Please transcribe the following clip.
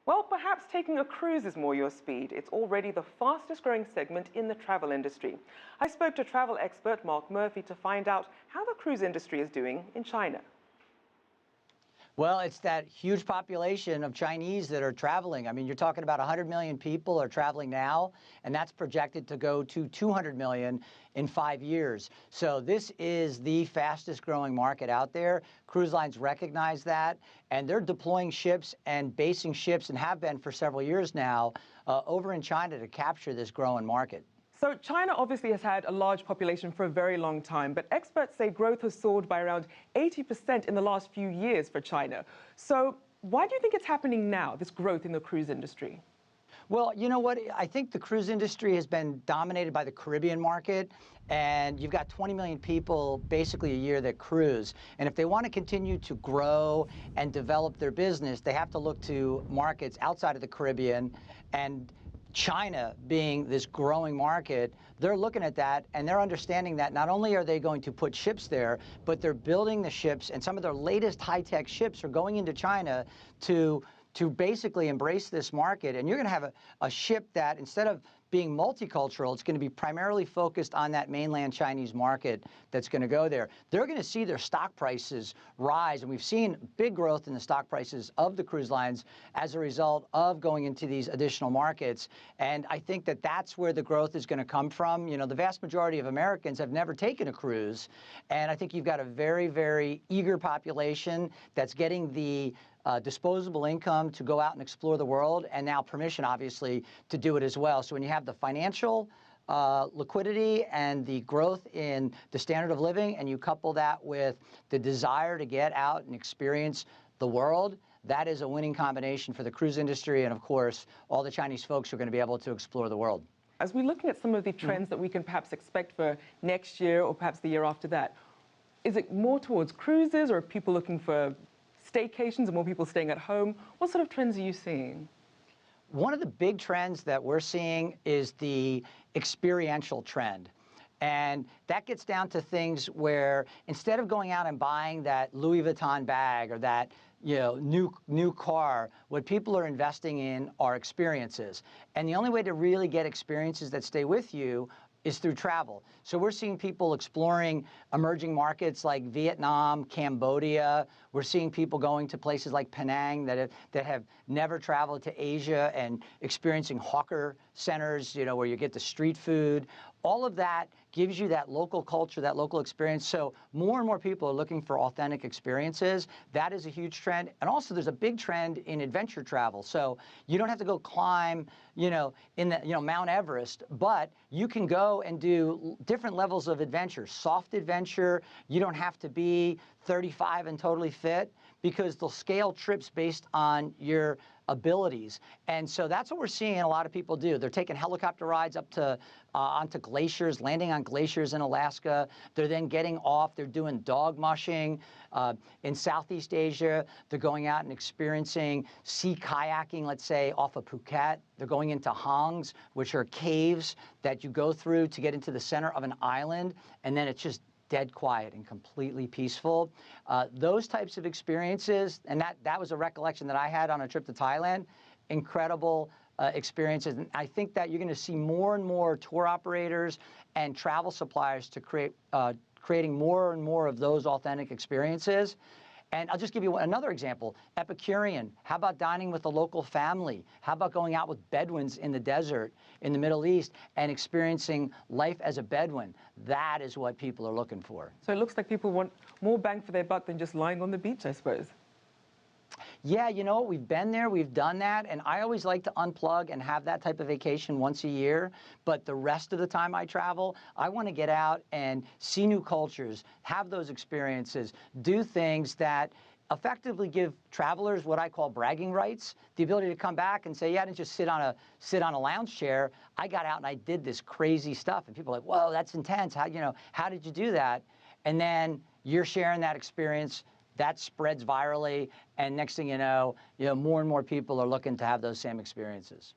Well, perhaps taking a cruise is more your speed. It's already the fastest growing segment in the travel industry. I spoke to travel expert Mark Murphy to find out how the cruise industry is doing in China. Well, it's that huge population of Chinese that are traveling. I mean, you're talking about 100 million people are traveling now, and that's projected to go to 200 million in 5 years. So this is the fastest growing market out there. Cruise lines recognize that, and they're deploying ships and basing ships, and have been for several years now, over in China to capture this growing market. So China obviously has had a large population for a very long time, but experts say growth has soared by around 80% in the last few years for China. So why do you think it's happening now, this growth in the cruise industry? Well, you know what? I think the cruise industry has been dominated by the Caribbean market, and you've got 20 million people basically a year that cruise. And if they want to continue to grow and develop their business, they have to look to markets outside of the Caribbean. And China being this growing market, they're looking at that and they're understanding that not only are they going to put ships there, but they're building the ships, and some of their latest high-tech ships are going into China to basically embrace this market. And you're going to have a ship that, instead of being multicultural, it's going to be primarily focused on that mainland Chinese market that's going to go there. They're going to see their stock prices rise, and we've seen big growth in the stock prices of the cruise lines as a result of going into these additional markets. And I think that that's where the growth is going to come from. You know, the vast majority of Americans have never taken a cruise, and I think you've got a very, very eager population that's getting the disposable income to go out and explore the world, and now permission, obviously, to do it as well. So when you have the financial liquidity and the growth in the standard of living, and you couple that with the desire to get out and experience the world, that is a winning combination for the cruise industry, and of course, all the Chinese folks are going to be able to explore the world. As we're looking at some of the trends that we can perhaps expect for next year or perhaps the year after that, is it more towards cruises, or are people looking for staycations and more people staying at home? What sort of trends are you seeing? One of the big trends that we're seeing is the experiential trend. And that gets down to things where, instead of going out and buying that Louis Vuitton bag or that new car, what people are investing in are experiences. And the only way to really get experiences that stay with you is through travel. So we're seeing people exploring emerging markets like Vietnam, Cambodia. We're seeing people going to places like Penang that have never traveled to Asia and experiencing hawker centers, where you get the street food. All of that gives you that local culture, that local experience. So more and more people are looking for authentic experiences. That is a huge trend. And also there's a big trend in adventure travel. So you don't have to go climb, Mount Everest, but you can go and do different levels of adventure. Soft adventure. You don't have to be 35 and totally fit, because they'll scale trips based on your abilities. And so that's what we're seeing a lot of people do. They're taking helicopter rides up to onto glaciers, landing on glaciers in Alaska. They're then getting off. They're doing dog mushing in Southeast Asia. They're going out and experiencing sea kayaking, let's say, off of Phuket. They're going into hangs, which are caves that you go through to get into the center of an island, and then it's just dead quiet and completely peaceful. Those types of experiences, and that was a recollection that I had on a trip to Thailand. Incredible experiences. And I think that you're going to see more and more tour operators and travel suppliers to creating more and more of those authentic experiences. And I'll just give you another example. Epicurean. How about dining with a local family? How about going out with Bedouins in the desert in the Middle East and experiencing life as a Bedouin? That is what people are looking for. So it looks like people want more bang for their buck than just lying on the beach, I suppose. Yeah, you know what? We've been there, we've done that, and I always like to unplug and have that type of vacation once a year. But the rest of the time I travel, I want to get out and see new cultures, have those experiences, do things that effectively give travelers what I call bragging rights, the ability to come back and say, yeah, I didn't just sit on a lounge chair. I got out and I did this crazy stuff. And people are like, whoa, that's intense. How did you do that? And then you're sharing that experience. That spreads virally, and next thing you know, more and more people are looking to have those same experiences.